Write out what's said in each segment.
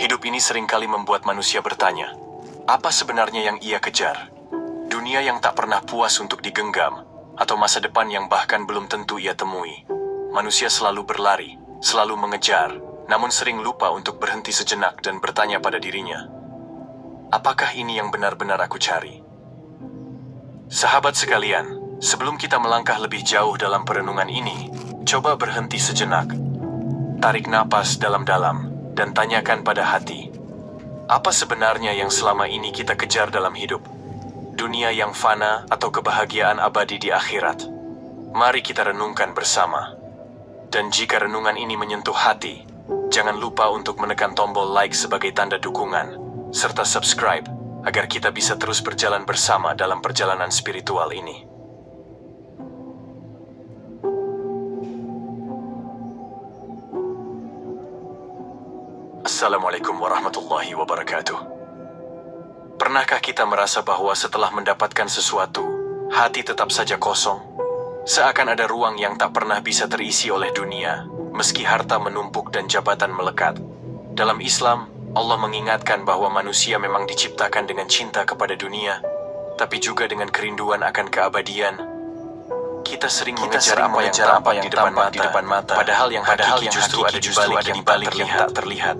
Hidup ini seringkali membuat manusia bertanya, apa sebenarnya yang ia kejar? Dunia yang tak pernah puas untuk digenggam, atau masa depan yang bahkan belum tentu ia temui. Manusia selalu berlari, selalu mengejar, namun sering lupa untuk berhenti sejenak dan bertanya pada dirinya, apakah ini yang benar-benar aku cari? Sahabat sekalian, sebelum kita melangkah lebih jauh dalam perenungan ini, coba berhenti sejenak. Tarik napas dalam-dalam, dan tanyakan pada hati, apa sebenarnya yang selama ini kita kejar dalam hidup? Dunia yang fana atau kebahagiaan abadi di akhirat? Mari kita renungkan bersama. Dan jika renungan ini menyentuh hati, jangan lupa untuk menekan tombol like sebagai tanda dukungan, serta subscribe, agar kita bisa terus berjalan bersama dalam perjalanan spiritual ini. Assalamualaikum warahmatullahi wabarakatuh. Pernahkah kita merasa bahwa setelah mendapatkan sesuatu, hati tetap saja kosong? Seakan ada ruang yang tak pernah bisa terisi oleh dunia, meski harta menumpuk dan jabatan melekat. Dalam Islam, Allah mengingatkan bahwa manusia memang diciptakan dengan cinta kepada dunia, tapi juga dengan kerinduan akan keabadian. Kita sering mengejar apa yang tampak di depan mata, padahal yang hakiki justru ada di balik yang tak terlihat.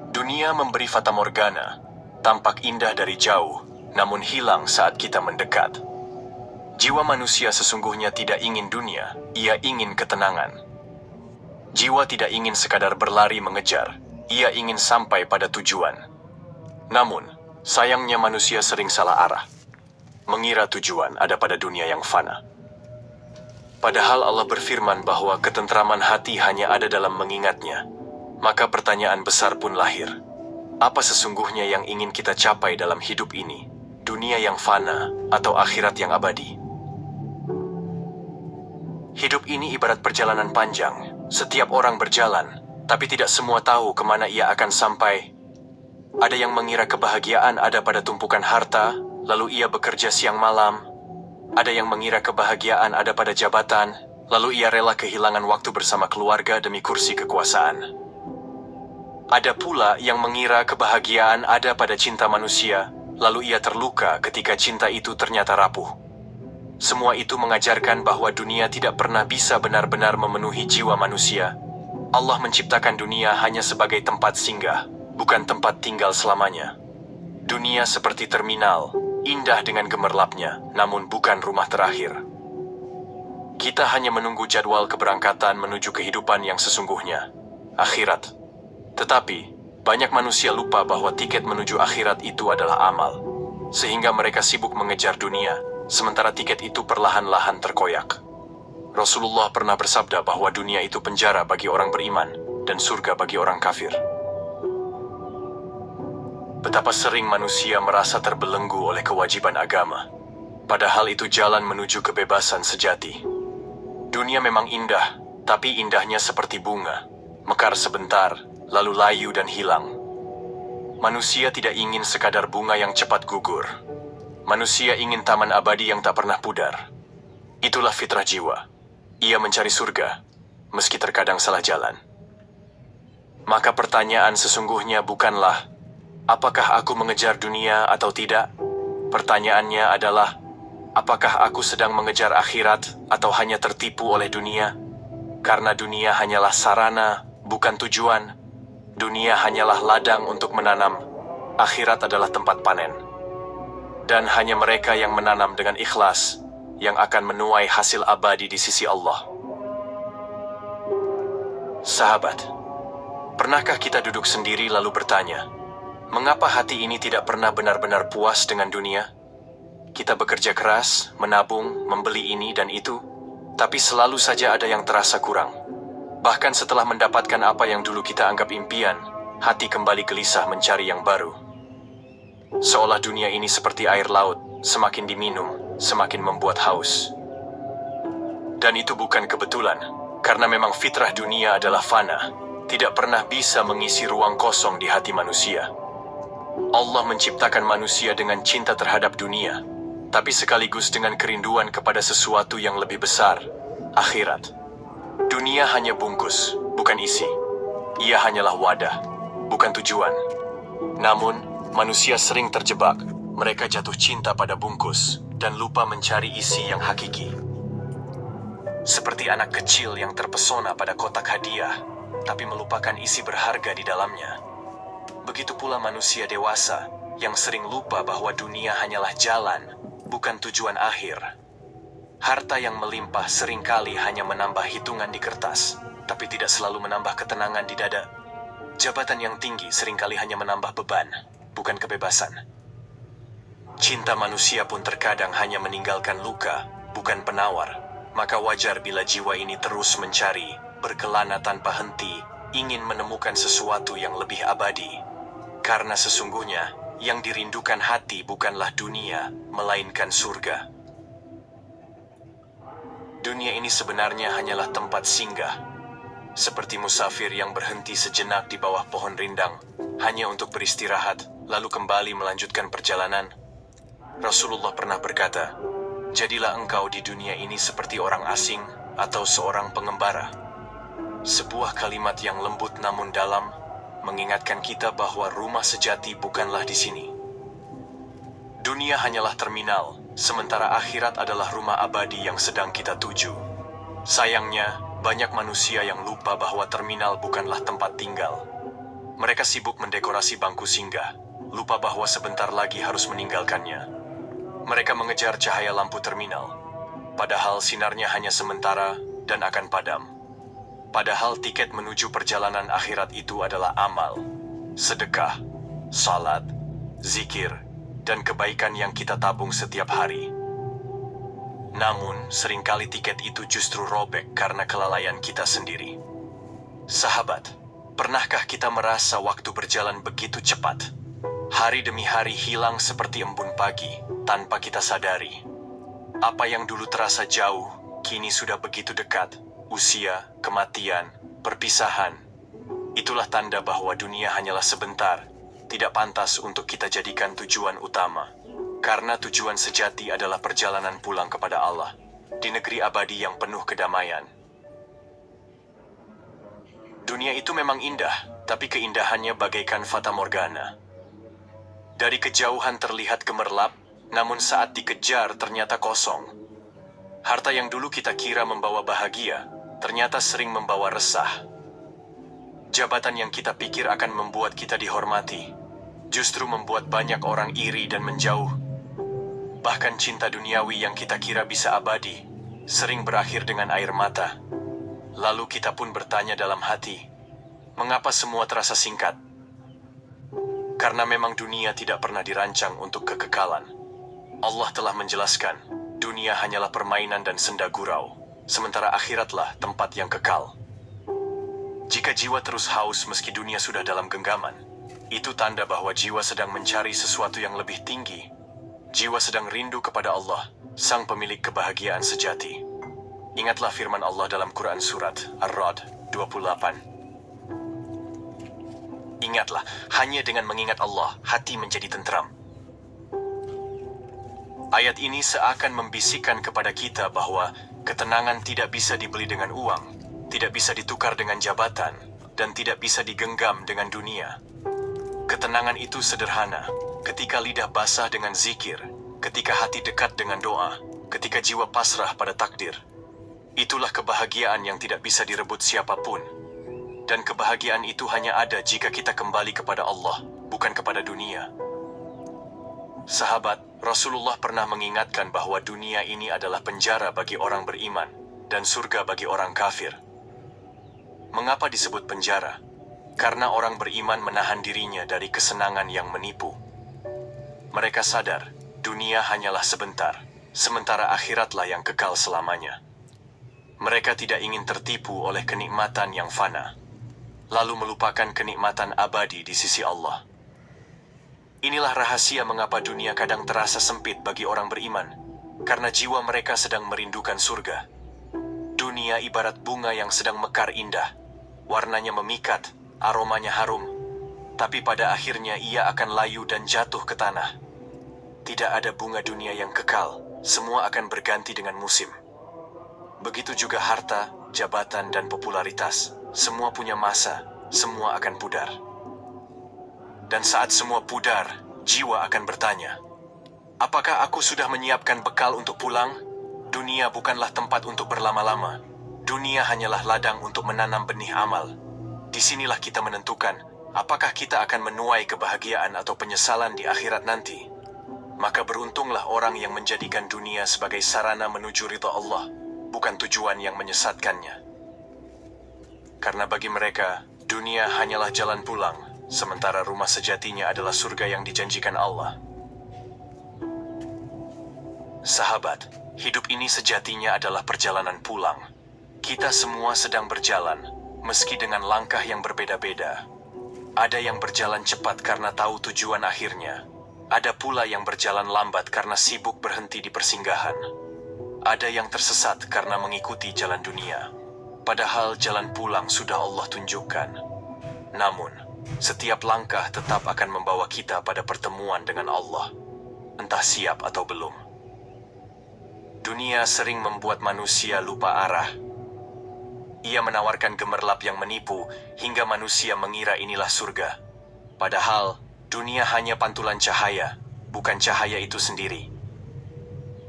Dunia memberi fata morgana, tampak indah dari jauh, namun hilang saat kita mendekat. Jiwa manusia sesungguhnya tidak ingin dunia, ia ingin ketenangan. Jiwa tidak ingin sekadar berlari mengejar, ia ingin sampai pada tujuan. Namun, sayangnya manusia sering salah arah, mengira tujuan ada pada dunia yang fana. Padahal Allah berfirman bahwa ketentraman hati hanya ada dalam mengingatnya. Maka pertanyaan besar pun lahir. Apa sesungguhnya yang ingin kita capai dalam hidup ini? Dunia yang fana atau akhirat yang abadi? Hidup ini ibarat perjalanan panjang. Setiap orang berjalan, tapi tidak semua tahu kemana ia akan sampai. Ada yang mengira kebahagiaan ada pada tumpukan harta, lalu ia bekerja siang malam. Ada yang mengira kebahagiaan ada pada jabatan, lalu ia rela kehilangan waktu bersama keluarga demi kursi kekuasaan. Ada pula yang mengira kebahagiaan ada pada cinta manusia, lalu ia terluka ketika cinta itu ternyata rapuh. Semua itu mengajarkan bahwa dunia tidak pernah bisa benar-benar memenuhi jiwa manusia. Allah menciptakan dunia hanya sebagai tempat singgah, bukan tempat tinggal selamanya. Dunia seperti terminal, indah dengan gemerlapnya, namun bukan rumah terakhir. Kita hanya menunggu jadwal keberangkatan menuju kehidupan yang sesungguhnya, akhirat. Tetapi, banyak manusia lupa bahwa tiket menuju akhirat itu adalah amal, sehingga mereka sibuk mengejar dunia, sementara tiket itu perlahan-lahan terkoyak. Rasulullah pernah bersabda bahwa dunia itu penjara bagi orang beriman, dan surga bagi orang kafir. Betapa sering manusia merasa terbelenggu oleh kewajiban agama, padahal itu jalan menuju kebebasan sejati. Dunia memang indah, tapi indahnya seperti bunga, mekar sebentar, lalu layu dan hilang. Manusia tidak ingin sekadar bunga yang cepat gugur. Manusia ingin taman abadi yang tak pernah pudar. Itulah fitrah jiwa. Ia mencari surga, meski terkadang salah jalan. Maka pertanyaan sesungguhnya bukanlah, apakah aku mengejar dunia atau tidak? Pertanyaannya adalah, apakah aku sedang mengejar akhirat atau hanya tertipu oleh dunia? Karena dunia hanyalah sarana, bukan tujuan. Dunia hanyalah ladang untuk menanam, akhirat adalah tempat panen. Dan hanya mereka yang menanam dengan ikhlas, yang akan menuai hasil abadi di sisi Allah. Sahabat, pernahkah kita duduk sendiri lalu bertanya, mengapa hati ini tidak pernah benar-benar puas dengan dunia? Kita bekerja keras, menabung, membeli ini dan itu, tapi selalu saja ada yang terasa kurang. Bahkan setelah mendapatkan apa yang dulu kita anggap impian, hati kembali gelisah mencari yang baru. Seolah dunia ini seperti air laut, semakin diminum, semakin membuat haus. Dan itu bukan kebetulan, karena memang fitrah dunia adalah fana, tidak pernah bisa mengisi ruang kosong di hati manusia. Allah menciptakan manusia dengan cinta terhadap dunia, tapi sekaligus dengan kerinduan kepada sesuatu yang lebih besar, akhirat. Dunia hanya bungkus, bukan isi. Ia hanyalah wadah. bukan tujuan. Namun, manusia sering terjebak. Mereka jatuh cinta pada bungkus dan lupa mencari isi yang hakiki. Seperti anak kecil yang terpesona pada kotak hadiah, tapi melupakan isi berharga di dalamnya. Begitu pula manusia dewasa yang sering lupa bahwa dunia hanyalah jalan, bukan tujuan akhir. Harta yang melimpah seringkali hanya menambah hitungan di kertas, tapi tidak selalu menambah ketenangan di dada. Jabatan yang tinggi seringkali hanya menambah beban, bukan kebebasan. Cinta manusia pun terkadang hanya meninggalkan luka, bukan penawar. Maka wajar bila jiwa ini terus mencari, berkelana tanpa henti, ingin menemukan sesuatu yang lebih abadi. Karena sesungguhnya, yang dirindukan hati bukanlah dunia, melainkan surga. Dunia ini sebenarnya hanyalah tempat singgah. Seperti musafir yang berhenti sejenak di bawah pohon rindang, hanya untuk beristirahat, lalu kembali melanjutkan perjalanan. Rasulullah pernah berkata, "Jadilah engkau di dunia ini seperti orang asing atau seorang pengembara." Sebuah kalimat yang lembut namun dalam, mengingatkan kita bahwa rumah sejati bukanlah di sini. Dunia hanyalah terminal, sementara akhirat adalah rumah abadi yang sedang kita tuju. Sayangnya, banyak manusia yang lupa bahwa terminal bukanlah tempat tinggal. Mereka sibuk mendekorasi bangku singgah, lupa bahwa sebentar lagi harus meninggalkannya. Mereka mengejar cahaya lampu terminal, padahal sinarnya hanya sementara dan akan padam. Padahal tiket menuju perjalanan akhirat itu adalah amal, sedekah, salat, zikir, dan kebaikan yang kita tabung setiap hari. Namun, seringkali tiket itu justru robek karena kelalaian kita sendiri. Sahabat, pernahkah kita merasa waktu berjalan begitu cepat? Hari demi hari hilang seperti embun pagi, tanpa kita sadari. Apa yang dulu terasa jauh, kini sudah begitu dekat. Usia, kematian, perpisahan. Itulah tanda bahwa dunia hanyalah sebentar, tidak pantas untuk kita jadikan tujuan utama. Karena tujuan sejati adalah perjalanan pulang kepada Allah, di negeri abadi yang penuh kedamaian. Dunia itu memang indah, tapi keindahannya bagaikan fata morgana. Dari kejauhan terlihat gemerlap, namun saat dikejar ternyata kosong. Harta yang dulu kita kira membawa bahagia, ternyata sering membawa resah. Jabatan yang kita pikir akan membuat kita dihormati, justru membuat banyak orang iri dan menjauh. Bahkan cinta duniawi yang kita kira bisa abadi, sering berakhir dengan air mata. Lalu kita pun bertanya dalam hati, mengapa semua terasa singkat? Karena memang dunia tidak pernah dirancang untuk kekekalan. Allah telah menjelaskan, dunia hanyalah permainan dan senda gurau, sementara akhiratlah tempat yang kekal. Jika jiwa terus haus meski dunia sudah dalam genggaman, itu tanda bahwa jiwa sedang mencari sesuatu yang lebih tinggi. Jiwa sedang rindu kepada Allah, Sang Pemilik kebahagiaan sejati. Ingatlah firman Allah dalam Quran Surat Ar-Ra'd 28. Ingatlah, hanya dengan mengingat Allah, hati menjadi tentram. Ayat ini seakan membisikkan kepada kita bahwa ketenangan tidak bisa dibeli dengan uang, tidak bisa ditukar dengan jabatan, dan tidak bisa digenggam dengan dunia. Ketenangan itu sederhana, ketika lidah basah dengan zikir, ketika hati dekat dengan doa, ketika jiwa pasrah pada takdir. Itulah kebahagiaan yang tidak bisa direbut siapapun. Dan kebahagiaan itu hanya ada jika kita kembali kepada Allah, bukan kepada dunia. Sahabat, Rasulullah pernah mengingatkan bahwa dunia ini adalah penjara bagi orang beriman, dan surga bagi orang kafir. Mengapa disebut penjara? Karena orang beriman menahan dirinya dari kesenangan yang menipu. Mereka sadar, dunia hanyalah sebentar, sementara akhiratlah yang kekal selamanya. Mereka tidak ingin tertipu oleh kenikmatan yang fana, lalu melupakan kenikmatan abadi di sisi Allah. Inilah rahasia mengapa dunia kadang terasa sempit bagi orang beriman, karena jiwa mereka sedang merindukan surga. Dunia ibarat bunga yang sedang mekar indah, warnanya memikat, aromanya harum, tapi pada akhirnya ia akan layu dan jatuh ke tanah. Tidak ada bunga dunia yang kekal, semua akan berganti dengan musim. Begitu juga harta, jabatan, dan popularitas. Semua punya masa, semua akan pudar. Dan saat semua pudar, jiwa akan bertanya, apakah aku sudah menyiapkan bekal untuk pulang? Dunia bukanlah tempat untuk berlama-lama. Dunia hanyalah ladang untuk menanam benih amal. Disinilah kita menentukan, apakah kita akan menuai kebahagiaan atau penyesalan di akhirat nanti. Maka beruntunglah orang yang menjadikan dunia sebagai sarana menuju ridha Allah, bukan tujuan yang menyesatkannya. Karena bagi mereka, dunia hanyalah jalan pulang, sementara rumah sejatinya adalah surga yang dijanjikan Allah. Sahabat, hidup ini sejatinya adalah perjalanan pulang. Kita semua sedang berjalan, meski dengan langkah yang berbeda-beda. Ada yang berjalan cepat karena tahu tujuan akhirnya. Ada pula yang berjalan lambat karena sibuk berhenti di persinggahan. Ada yang tersesat karena mengikuti jalan dunia. Padahal jalan pulang sudah Allah tunjukkan. Namun, setiap langkah tetap akan membawa kita pada pertemuan dengan Allah. Entah siap atau belum. Dunia sering membuat manusia lupa arah. Ia menawarkan gemerlap yang menipu hingga manusia mengira inilah surga. Padahal, dunia hanya pantulan cahaya, bukan cahaya itu sendiri.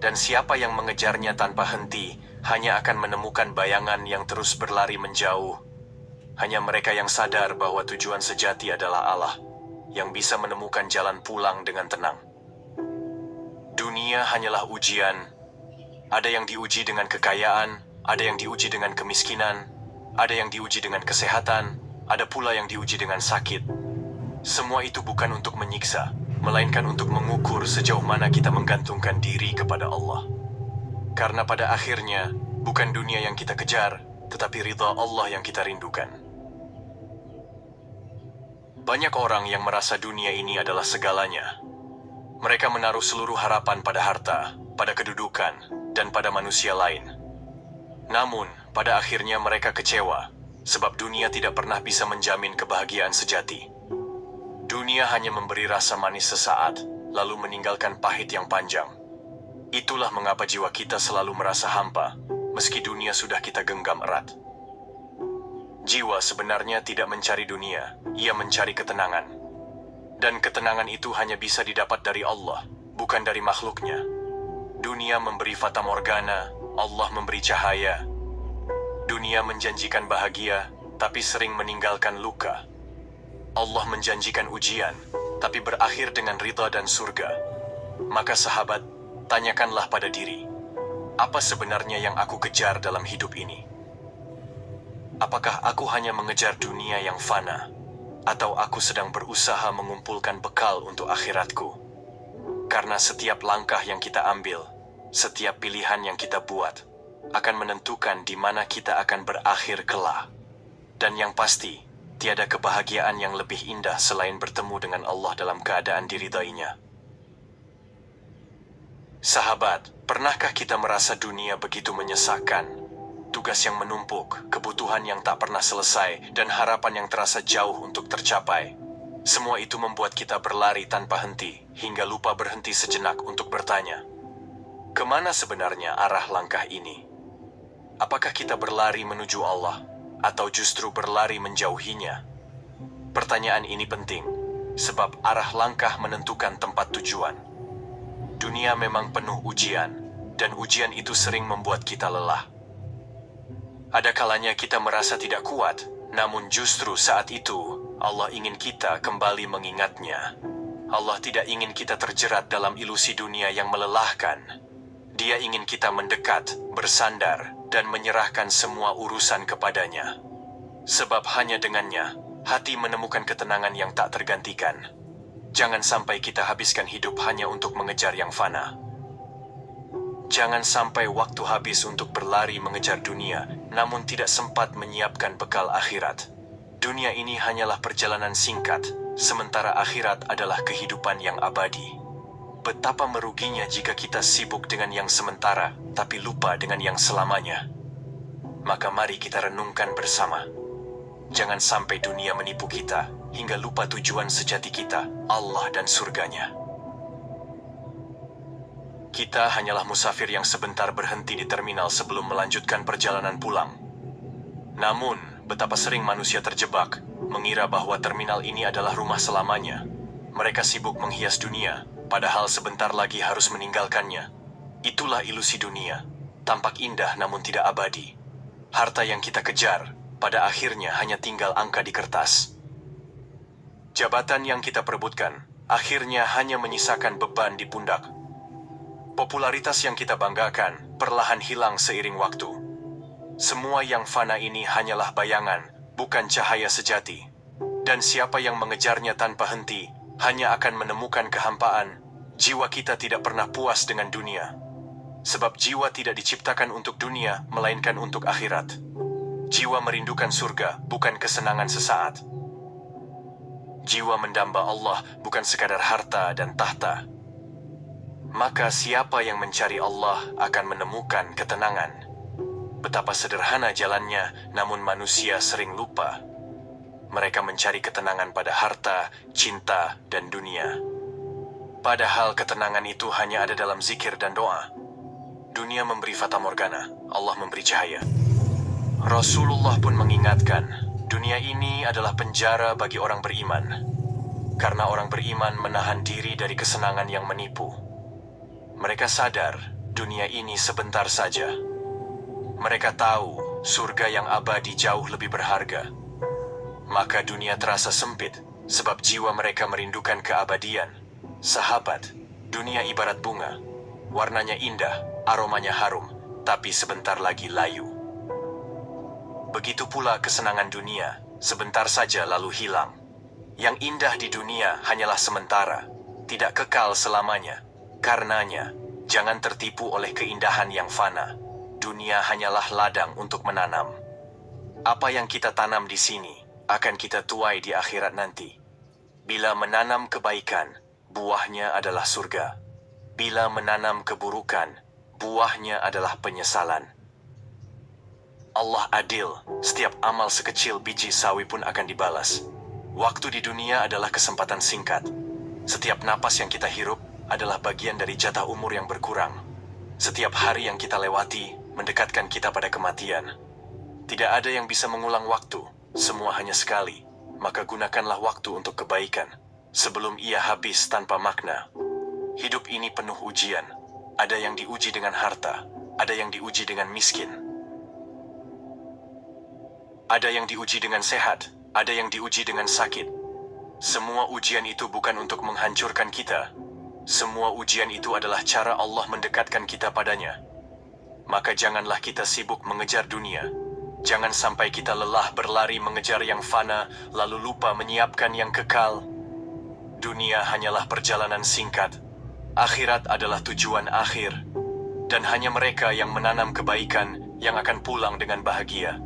Dan siapa yang mengejarnya tanpa henti, hanya akan menemukan bayangan yang terus berlari menjauh. Hanya mereka yang sadar bahwa tujuan sejati adalah Allah, yang bisa menemukan jalan pulang dengan tenang. Dunia hanyalah ujian. Ada yang diuji dengan kekayaan, ada yang diuji dengan kemiskinan, ada yang diuji dengan kesehatan, ada pula yang diuji dengan sakit. Semua itu bukan untuk menyiksa, melainkan untuk mengukur sejauh mana kita menggantungkan diri kepada Allah. Karena pada akhirnya, bukan dunia yang kita kejar, tetapi ridha Allah yang kita rindukan. Banyak orang yang merasa dunia ini adalah segalanya. Mereka menaruh seluruh harapan pada harta, pada kedudukan, dan pada manusia lain. Namun, pada akhirnya mereka kecewa, sebab dunia tidak pernah bisa menjamin kebahagiaan sejati. Dunia hanya memberi rasa manis sesaat, lalu meninggalkan pahit yang panjang. Itulah mengapa jiwa kita selalu merasa hampa, meski dunia sudah kita genggam erat. Jiwa sebenarnya tidak mencari dunia, ia mencari ketenangan. Dan ketenangan itu hanya bisa didapat dari Allah, bukan dari makhluknya. Dunia memberi fata morgana, Allah memberi cahaya. Dunia menjanjikan bahagia, tapi sering meninggalkan luka. Allah menjanjikan ujian, tapi berakhir dengan ridha dan surga. Maka sahabat, tanyakanlah pada diri, apa sebenarnya yang aku kejar dalam hidup ini? Apakah aku hanya mengejar dunia yang fana, atau aku sedang berusaha mengumpulkan bekal untuk akhiratku? Karena setiap langkah yang kita ambil, setiap pilihan yang kita buat, akan menentukan di mana kita akan berakhir kelak. Dan yang pasti, tiada kebahagiaan yang lebih indah selain bertemu dengan Allah dalam keadaan diridainya. Sahabat, pernahkah kita merasa dunia begitu menyesakkan? Tugas yang menumpuk, kebutuhan yang tak pernah selesai, dan harapan yang terasa jauh untuk tercapai. Semua itu membuat kita berlari tanpa henti, hingga lupa berhenti sejenak untuk bertanya, kemana sebenarnya arah langkah ini? Apakah kita berlari menuju Allah, atau justru berlari menjauhinya? Pertanyaan ini penting, sebab arah langkah menentukan tempat tujuan. Dunia memang penuh ujian, dan ujian itu sering membuat kita lelah. Ada kalanya kita merasa tidak kuat, namun justru saat itu, Allah ingin kita kembali mengingatnya. Allah tidak ingin kita terjerat dalam ilusi dunia yang melelahkan. Dia ingin kita mendekat, bersandar, dan menyerahkan semua urusan kepadanya. Sebab hanya dengannya, hati menemukan ketenangan yang tak tergantikan. Jangan sampai kita habiskan hidup hanya untuk mengejar yang fana. Jangan sampai waktu habis untuk berlari mengejar dunia, namun tidak sempat menyiapkan bekal akhirat. Dunia ini hanyalah perjalanan singkat, sementara akhirat adalah kehidupan yang abadi. Betapa meruginya jika kita sibuk dengan yang sementara, tapi lupa dengan yang selamanya. Maka mari kita renungkan bersama. Jangan sampai dunia menipu kita, hingga lupa tujuan sejati kita, Allah dan surganya. Kita hanyalah musafir yang sebentar berhenti di terminal sebelum melanjutkan perjalanan pulang. Namun, betapa sering manusia terjebak, mengira bahwa terminal ini adalah rumah selamanya. Mereka sibuk menghias dunia, padahal sebentar lagi harus meninggalkannya. Itulah ilusi dunia, tampak indah namun tidak abadi. Harta yang kita kejar, pada akhirnya hanya tinggal angka di kertas. Jabatan yang kita perebutkan, akhirnya hanya menyisakan beban di pundak. Popularitas yang kita banggakan, perlahan hilang seiring waktu. Semua yang fana ini hanyalah bayangan, bukan cahaya sejati. Dan siapa yang mengejarnya tanpa henti, hanya akan menemukan kehampaan. Jiwa kita tidak pernah puas dengan dunia. Sebab jiwa tidak diciptakan untuk dunia, melainkan untuk akhirat. Jiwa merindukan surga, bukan kesenangan sesaat. Jiwa mendamba Allah, bukan sekadar harta dan tahta. Maka siapa yang mencari Allah akan menemukan ketenangan. Betapa sederhana jalannya, namun manusia sering lupa. Mereka mencari ketenangan pada harta, cinta, dan dunia. Padahal ketenangan itu hanya ada dalam zikir dan doa. Dunia memberi fata morgana, Allah memberi cahaya. Rasulullah pun mengingatkan, dunia ini adalah penjara bagi orang beriman. Karena orang beriman menahan diri dari kesenangan yang menipu. Mereka sadar, dunia ini sebentar saja. Mereka tahu, surga yang abadi jauh lebih berharga. Maka dunia terasa sempit, sebab jiwa mereka merindukan keabadian. Sahabat, dunia ibarat bunga. Warnanya indah, aromanya harum, tapi sebentar lagi layu. Begitu pula kesenangan dunia, sebentar saja lalu hilang. Yang indah di dunia hanyalah sementara, tidak kekal selamanya. Karenanya, jangan tertipu oleh keindahan yang fana. Dunia hanyalah ladang untuk menanam. Apa yang kita tanam di sini, akan kita tuai di akhirat nanti. Bila menanam kebaikan, buahnya adalah surga. Bila menanam keburukan, buahnya adalah penyesalan. Allah adil, setiap amal sekecil biji sawi pun akan dibalas. Waktu di dunia adalah kesempatan singkat. Setiap napas yang kita hirup adalah bagian dari jatah umur yang berkurang. Setiap hari yang kita lewati mendekatkan kita pada kematian. Tidak ada yang bisa mengulang waktu, semua hanya sekali. Maka gunakanlah waktu untuk kebaikan, sebelum ia habis tanpa makna. Hidup ini penuh ujian. Ada yang diuji dengan harta, ada yang diuji dengan miskin. Ada yang diuji dengan sehat, ada yang diuji dengan sakit. Semua ujian itu bukan untuk menghancurkan kita. Semua ujian itu adalah cara Allah mendekatkan kita padanya. Maka janganlah kita sibuk mengejar dunia. Jangan sampai kita lelah berlari mengejar yang fana, lalu lupa menyiapkan yang kekal. Dunia hanyalah perjalanan singkat. Akhirat adalah tujuan akhir. Dan hanya mereka yang menanam kebaikan yang akan pulang dengan bahagia.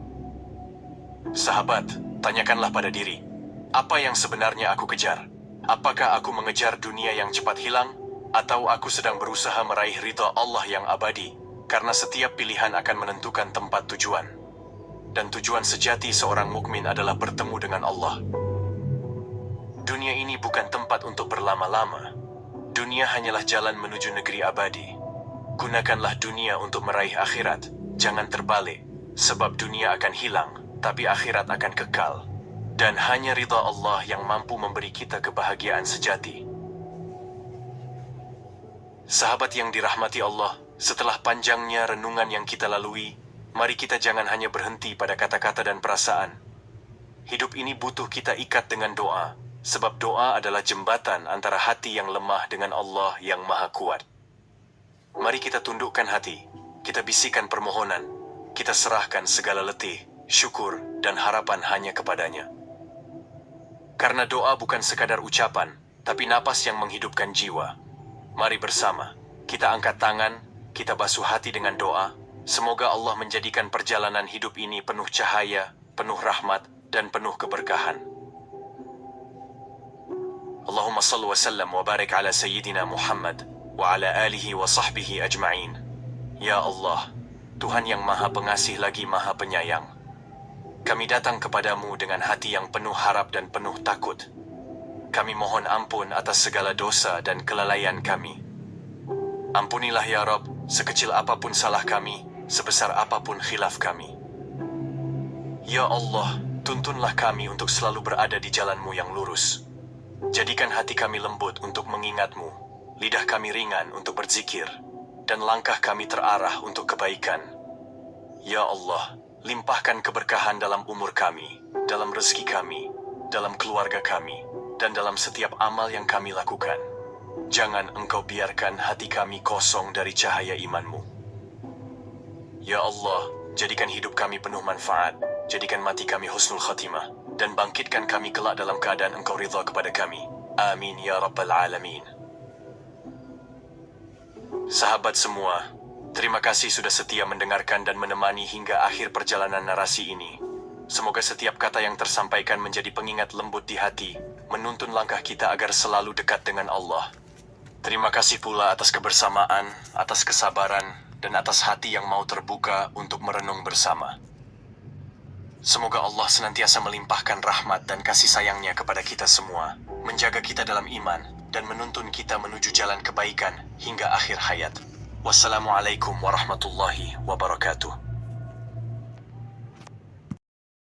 Sahabat, tanyakanlah pada diri, apa yang sebenarnya aku kejar? Apakah aku mengejar dunia yang cepat hilang? Atau aku sedang berusaha meraih ridha Allah yang abadi? Karena setiap pilihan akan menentukan tempat tujuan. Dan tujuan sejati seorang mukmin adalah bertemu dengan Allah. Dunia ini bukan tempat untuk berlama-lama. Dunia hanyalah jalan menuju negeri abadi. Gunakanlah dunia untuk meraih akhirat. Jangan terbalik, sebab dunia akan hilang, tapi akhirat akan kekal. Dan hanya ridha Allah yang mampu memberi kita kebahagiaan sejati. Sahabat yang dirahmati Allah, setelah panjangnya renungan yang kita lalui, mari kita jangan hanya berhenti pada kata-kata dan perasaan. Hidup ini butuh kita ikat dengan doa, sebab doa adalah jembatan antara hati yang lemah dengan Allah yang maha kuat. Mari kita tundukkan hati, kita bisikan permohonan, kita serahkan segala letih, syukur, dan harapan hanya kepadanya. Karena doa bukan sekadar ucapan, tapi napas yang menghidupkan jiwa. Mari bersama, kita angkat tangan, kita basuh hati dengan doa. Semoga Allah menjadikan perjalanan hidup ini penuh cahaya, penuh rahmat, dan penuh keberkahan. Allahumma salli wa sallam wa barik ala Sayyidina Muhammad wa ala alihi wa sahbihi ajma'in. Ya Allah, Tuhan yang maha pengasih lagi maha penyayang. Kami datang kepadamu dengan hati yang penuh harap dan penuh takut. Kami mohon ampun atas segala dosa dan kelalaian kami. Ampunilah ya Rabb, sekecil apapun salah kami, sebesar apapun khilaf kami. Ya Allah, tuntunlah kami untuk selalu berada di jalan-Mu yang lurus. Jadikan hati kami lembut untuk mengingat-Mu, lidah kami ringan untuk berzikir, dan langkah kami terarah untuk kebaikan. Ya Allah, limpahkan keberkahan dalam umur kami, dalam rezeki kami, dalam keluarga kami, dan dalam setiap amal yang kami lakukan. Jangan Engkau biarkan hati kami kosong dari cahaya iman-Mu. Ya Allah, jadikan hidup kami penuh manfaat, jadikan mati kami husnul khatimah, dan bangkitkan kami kelak dalam keadaan Engkau ridha kepada kami. Amin ya Rabbal Alamin. Sahabat semua, terima kasih sudah setia mendengarkan dan menemani hingga akhir perjalanan narasi ini. Semoga setiap kata yang tersampaikan menjadi pengingat lembut di hati, menuntun langkah kita agar selalu dekat dengan Allah. Terima kasih pula atas kebersamaan, atas kesabaran, dan atas hati yang mau terbuka untuk merenung bersama. Semoga Allah senantiasa melimpahkan rahmat dan kasih sayangnya kepada kita semua, menjaga kita dalam iman, dan menuntun kita menuju jalan kebaikan hingga akhir hayat. Wassalamualaikum warahmatullahi wabarakatuh.